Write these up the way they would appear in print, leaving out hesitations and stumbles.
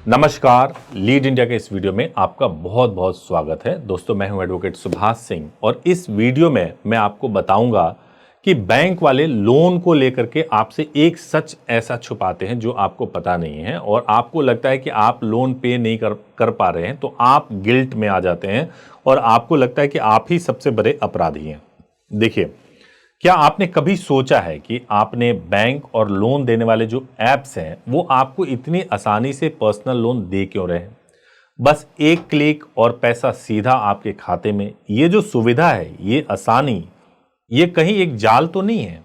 नमस्कार, lead India के इस वीडियो में आपका बहुत बहुत स्वागत है। दोस्तों, मैं हूं एडवोकेट सुभाष सिंह और इस वीडियो में मैं आपको बताऊंगा कि बैंक वाले लोन को लेकर के आपसे एक सच ऐसा छुपाते हैं जो आपको पता नहीं है और आपको लगता है कि आप लोन पे नहीं कर पा रहे हैं तो आप गिल्ट में आ जाते हैं और आपको लगता है कि आप ही सबसे बड़े अपराधी हैं। देखिए, क्या आपने कभी सोचा है कि आपने बैंक और लोन देने वाले जो ऐप्स हैं वो आपको इतनी आसानी से पर्सनल लोन दे क्यों रहे हैं? बस एक क्लिक और पैसा सीधा आपके खाते में। ये जो सुविधा है, ये आसानी, ये कहीं एक जाल तो नहीं है।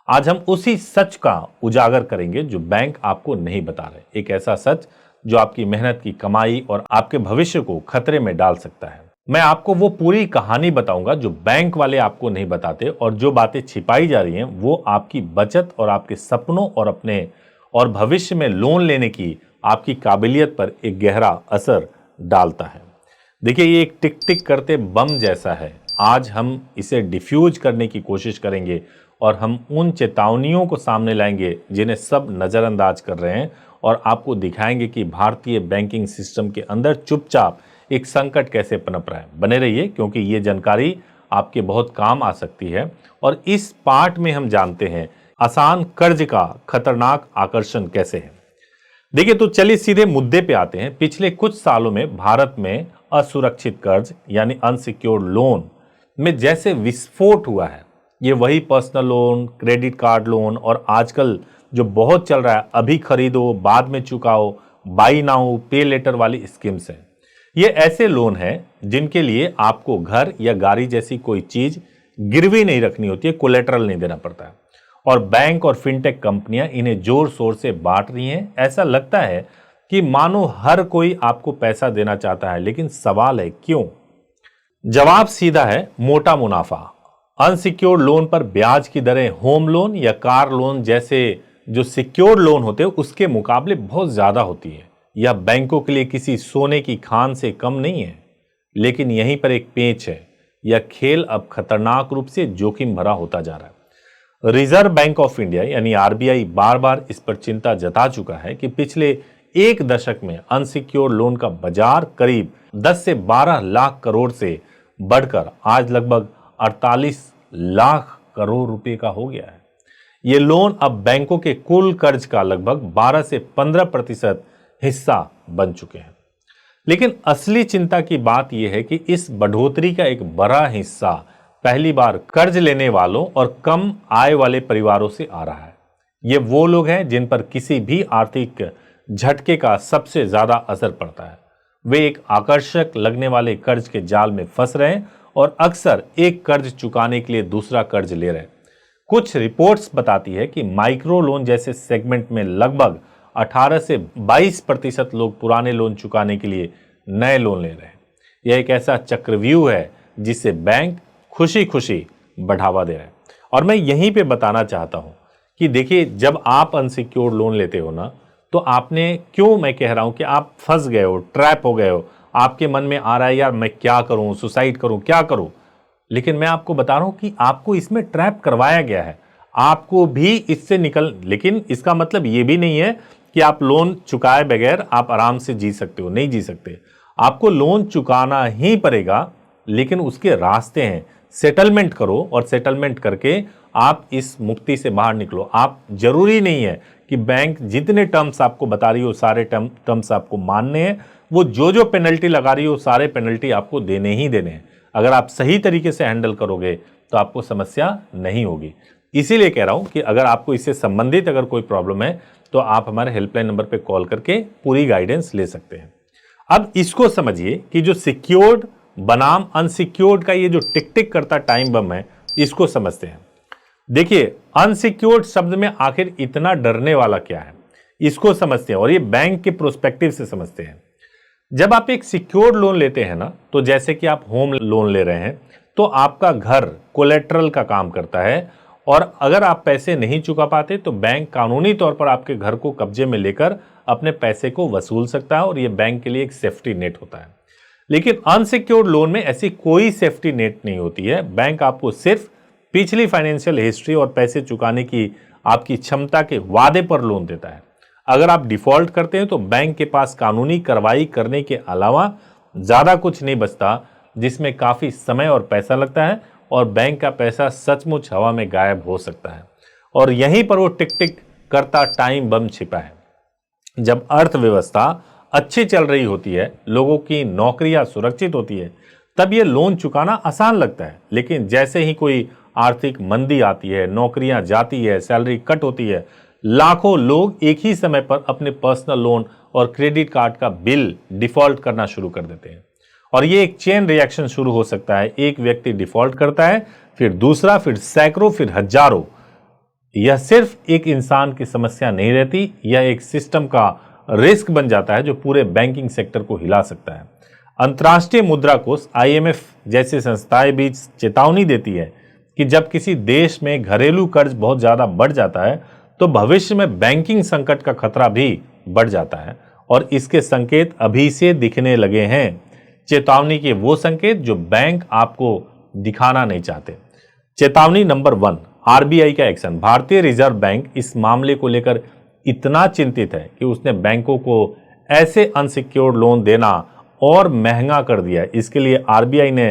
आज हम उसी सच का उजागर करेंगे जो बैंक आपको नहीं बता रहे। एक ऐसा सच जो आपकी मेहनत की कमाई और आपके भविष्य को खतरे में डाल सकता है। मैं आपको वो पूरी कहानी बताऊंगा जो बैंक वाले आपको नहीं बताते और जो बातें छिपाई जा रही हैं वो आपकी बचत और आपके सपनों और अपने और भविष्य में लोन लेने की आपकी काबिलियत पर एक गहरा असर डालता है। देखिए, ये एक टिक टिक करते बम जैसा है। आज हम इसे डिफ्यूज करने की कोशिश करेंगे और हम उन चेतावनियों को सामने लाएंगे जिन्हें सब नज़रअंदाज कर रहे हैं और आपको दिखाएंगे कि भारतीय बैंकिंग सिस्टम के अंदर चुपचाप एक संकट कैसे पनप रहा है। बने रहिए, क्योंकि ये जानकारी आपके बहुत काम आ सकती है। और इस पार्ट में हम जानते हैं आसान कर्ज का खतरनाक आकर्षण कैसे है। देखिए, तो चलिए सीधे मुद्दे पे आते हैं। पिछले कुछ सालों में भारत में असुरक्षित कर्ज यानी अनसिक्योर्ड लोन में जैसे विस्फोट हुआ है। ये वही personal loan, credit card loan और आजकल जो बहुत चल रहा है, अभी खरीदो बाद में चुकाओ, बाई नाउ पे लेटर वाली स्कीम्स हैं। ये ऐसे लोन हैं जिनके लिए आपको घर या गाड़ी जैसी कोई चीज गिरवी नहीं रखनी होती है, कोलेटरल नहीं देना पड़ता है। और बैंक और फिनटेक कंपनियां इन्हें जोर शोर से बांट रही हैं। ऐसा लगता है कि मानो हर कोई आपको पैसा देना चाहता है, लेकिन सवाल है क्यों? जवाब सीधा है, मोटा मुनाफा। अनसिक्योर्ड लोन पर ब्याज की दरें होम लोन या कार लोन जैसे जो सिक्योर्ड लोन होते हैं उसके मुकाबले बहुत ज्यादा होती है। यह बैंकों के लिए किसी सोने की खान से कम नहीं है। लेकिन यहीं पर एक पेंच है, यह खेल अब खतरनाक रूप से जोखिम भरा होता जा रहा है। रिजर्व बैंक ऑफ इंडिया यानी आरबीआई बार बार इस पर चिंता जता चुका है कि पिछले एक दशक में अनसिक्योर्ड लोन का बाजार करीब 10 से 12 लाख करोड़ से बढ़कर आज लगभग 48 लाख करोड़ रुपए का हो गया है। ये लोन अब बैंकों के कुल कर्ज का लगभग 12 से 15% हिस्सा बन चुके हैं। लेकिन असली चिंता की बात यह है कि इस बढ़ोतरी का एक बड़ा हिस्सा पहली बार कर्ज लेने वालों और कम आय वाले परिवारों से आ रहा है। ये वो लोग हैं जिन पर किसी भी आर्थिक झटके का सबसे ज्यादा असर पड़ता है। वे एक आकर्षक लगने वाले कर्ज के जाल में फंस रहे हैं और अक्सर एक कर्ज चुकाने के लिए दूसरा कर्ज ले रहे हैं। कुछ रिपोर्ट्स बताती है कि माइक्रो लोन जैसे सेगमेंट में लगभग 18 से 22% लोग पुराने लोन चुकाने के लिए नए लोन ले रहे हैं। यह एक ऐसा चक्रव्यूह है जिसे बैंक खुशी खुशी बढ़ावा दे रहा है। और मैं यहीं पे बताना चाहता हूं कि देखिए, जब आप अनसिक्योर्ड लोन लेते हो ना, तो आपने क्यों, मैं कह रहा हूं कि आप फंस गए हो, ट्रैप हो गए हो। आपके मन में आ रहा है यार मैं क्या करूं, सुसाइड करूं, क्या करूं। लेकिन मैं आपको बता रहा हूं कि आपको इसमें ट्रैप करवाया गया है। आपको भी इससे लेकिन इसका मतलब यह भी नहीं है कि आप लोन चुकाए बगैर आप आराम से जी सकते हो। नहीं जी सकते, आपको लोन चुकाना ही पड़ेगा। लेकिन उसके रास्ते हैं, सेटलमेंट करो और सेटलमेंट करके आप इस मुक्ति से बाहर निकलो। आप, जरूरी नहीं है कि बैंक जितने टर्म्स आपको बता रही हो सारे टर्म्स आपको मानने हैं। वो जो पेनल्टी लगा रही हो सारे पेनल्टी आपको देने ही देने हैं। अगर आप सही तरीके से हैंडल करोगे तो आपको समस्या नहीं होगी। इसीलिए कह रहा हूं कि अगर आपको इससे संबंधित अगर कोई प्रॉब्लम है तो आप हमारे हेल्पलाइन नंबर पे कॉल करके पूरी गाइडेंस ले सकते हैं। अब इसको समझिए कि जो सिक्योर्ड बनाम अनसिक्योर्ड का ये जो टिक टिक करता टाइम बम है, इसको समझते हैं। देखिए, अनसिक्योर्ड शब्द में आखिर इतना डरने वाला क्या है, इसको समझते हैं और ये बैंक के प्रोस्पेक्टिव से समझते हैं। जब आप एक सिक्योर्ड लोन लेते हैं ना, तो जैसे कि आप होम लोन ले रहे हैं, तो आपका घर कोलेट्रल का काम करता है और अगर आप पैसे नहीं चुका पाते तो बैंक कानूनी तौर पर आपके घर को कब्जे में लेकर अपने पैसे को वसूल सकता है और यह बैंक के लिए एक सेफ्टी नेट होता है। लेकिन अनसिक्योर्ड लोन में ऐसी कोई सेफ्टी नेट नहीं होती है। बैंक आपको सिर्फ पिछली फाइनेंशियल हिस्ट्री और पैसे चुकाने की आपकी क्षमता के वादे पर लोन देता है। अगर आप डिफॉल्ट करते हैं तो बैंक के पास कानूनी कार्रवाई करने के अलावा ज़्यादा कुछ नहीं बचता, जिसमें काफ़ी समय और पैसा लगता है और बैंक का पैसा सचमुच हवा में गायब हो सकता है। और यहीं पर वो टिक टिक करता टाइम बम छिपा है। जब अर्थव्यवस्था अच्छी चल रही होती है, लोगों की नौकरियां सुरक्षित होती है, तब ये लोन चुकाना आसान लगता है। लेकिन जैसे ही कोई आर्थिक मंदी आती है, नौकरियां जाती है, सैलरी कट होती है, लाखों लोग एक ही समय पर अपने पर्सनल लोन और क्रेडिट कार्ड का बिल डिफॉल्ट करना शुरू कर देते हैं। और ये एक चेन रिएक्शन शुरू हो सकता है। एक व्यक्ति डिफॉल्ट करता है, फिर दूसरा, फिर सैकड़ों, फिर हजारों। यह सिर्फ एक इंसान की समस्या नहीं रहती, यह एक सिस्टम का रिस्क बन जाता है जो पूरे बैंकिंग सेक्टर को हिला सकता है। अंतर्राष्ट्रीय मुद्रा कोष IMF जैसी संस्थाएं भी चेतावनी देती है कि जब किसी देश में घरेलू कर्ज बहुत ज्यादा बढ़ जाता है तो भविष्य में बैंकिंग संकट का खतरा भी बढ़ जाता है, और इसके संकेत अभी से दिखने लगे हैं। चेतावनी के वो संकेत जो बैंक आपको दिखाना नहीं चाहते। चेतावनी नंबर 1, RBI का एक्शन। भारतीय रिजर्व बैंक इस मामले को लेकर इतना चिंतित है कि उसने बैंकों को ऐसे अनसिक्योर्ड लोन देना और महंगा कर दिया है। इसके लिए RBI ने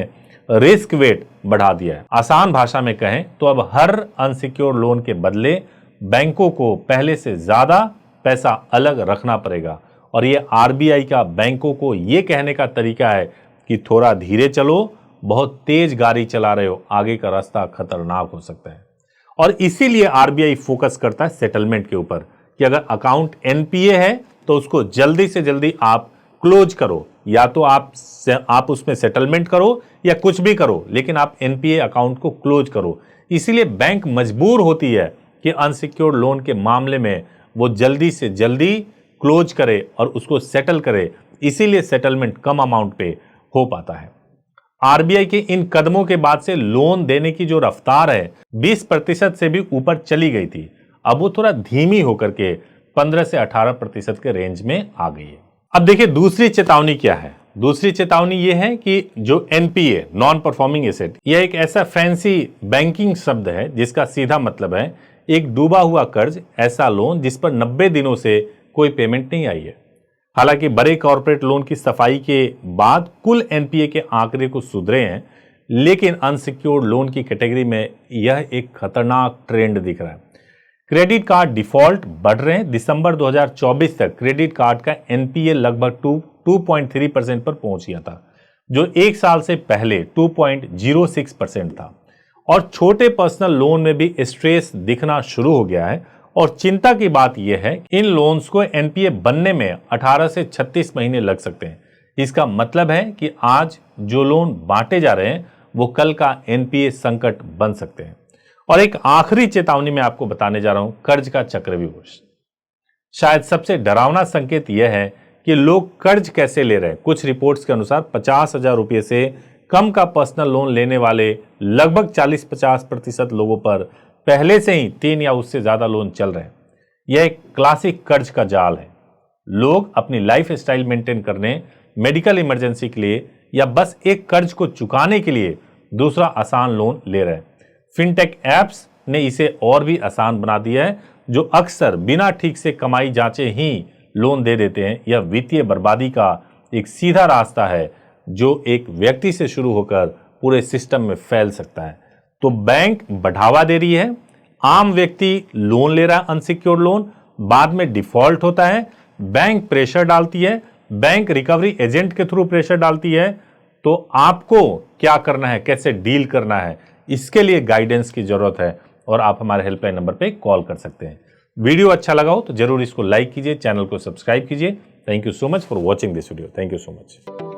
रिस्क वेट बढ़ा दिया है। आसान भाषा में कहें तो अब हर अनसिक्योर्ड लोन के बदले बैंकों को पहले से ज्यादा पैसा अलग रखना पड़ेगा। और ये RBI का बैंकों को ये कहने का तरीका है कि थोड़ा धीरे चलो, बहुत तेज गाड़ी चला रहे हो, आगे का रास्ता खतरनाक हो सकता है। और इसीलिए RBI फोकस करता है सेटलमेंट के ऊपर कि अगर अकाउंट NPA है तो उसको जल्दी से जल्दी आप क्लोज करो, या तो आप उसमें सेटलमेंट करो या कुछ भी करो, लेकिन आप NPA अकाउंट को क्लोज करो। इसीलिए बैंक मजबूर होती है कि अनसिक्योर्ड लोन के मामले में वो जल्दी से जल्दी क्लोज करे और उसको सेटल करे। इसीलिए सेटलमेंट कम अमाउंट पे हो पाता है। RBI के इन कदमों के बाद से लोन देने की जो रफ्तार है 20% से भी ऊपर चली गई थी, अब वो थोड़ा धीमी होकर के 15 से 18% के रेंज में आ गई है। अब देखिए दूसरी चेतावनी क्या है। दूसरी चेतावनी ये है कि जो NPA, नॉन परफॉर्मिंग एसेट, यह एक ऐसा फैंसी बैंकिंग शब्द है जिसका सीधा मतलब है एक डूबा हुआ कर्ज, ऐसा लोन जिस पर 90 दिनों से कोई पेमेंट नहीं आई है। हालांकि बड़े कॉर्पोरेट लोन की सफाई के बाद कुल NPA के आंकड़े को सुधरे हैं, लेकिन अनसिक्योर्ड लोन की कैटेगरी में यह एक खतरनाक ट्रेंड दिख रहा है। क्रेडिट कार्ड डिफॉल्ट बढ़ रहे हैं। दिसंबर 2024 तक क्रेडिट कार्ड का NPA लगभग 2.3% पर पहुंच गया था, जो एक साल से पहले 2.06% था। और छोटे पर्सनल लोन में भी स्ट्रेस दिखना शुरू हो गया है। और चिंता की बात यह है इन लोन्स को NPA बनने में 18 से 36 महीने लग सकते हैं। इसका मतलब है कि आज जो लोन बांटे जा रहे हैं वो कल का NPA संकट बन सकते हैं। और एक आखिरी चेतावनी मैं आपको बताने जा रहा हूं, कर्ज का चक्रव्यूह। शायद सबसे डरावना संकेत यह है कि लोग कर्ज कैसे ले रहे हैं। कुछ रिपोर्ट्स के अनुसार 50,000 रुपये से कम का पर्सनल लोन लेने वाले लगभग 40-50% लोगों पर पहले से ही 3 या उससे ज्यादा लोन चल रहे हैं। यह एक क्लासिक कर्ज का जाल है। लोग अपनी लाइफ स्टाइल मेंटेन करने, मेडिकल इमरजेंसी के लिए या बस एक कर्ज को चुकाने के लिए दूसरा आसान लोन ले रहे हैं। फिनटेक एप्स ने इसे और भी आसान बना दिया है, जो अक्सर बिना ठीक से कमाई जांचे ही लोन दे देते हैं। यह वित्तीय बर्बादी का एक सीधा रास्ता है जो एक व्यक्ति से शुरू होकर पूरे सिस्टम में फैल सकता है। तो बैंक बढ़ावा दे रही है, आम व्यक्ति लोन ले रहा है अनसिक्योर्ड लोन, बाद में डिफॉल्ट होता है, बैंक प्रेशर डालती है, बैंक रिकवरी एजेंट के थ्रू प्रेशर डालती है। तो आपको क्या करना है, कैसे डील करना है, इसके लिए गाइडेंस की जरूरत है और आप हमारे हेल्पलाइन नंबर पे कॉल कर सकते हैं। वीडियो अच्छा लगा हो तो जरूर इसको लाइक कीजिए, चैनल को सब्सक्राइब कीजिए। Thank you so much for watching this video. Thank you so much.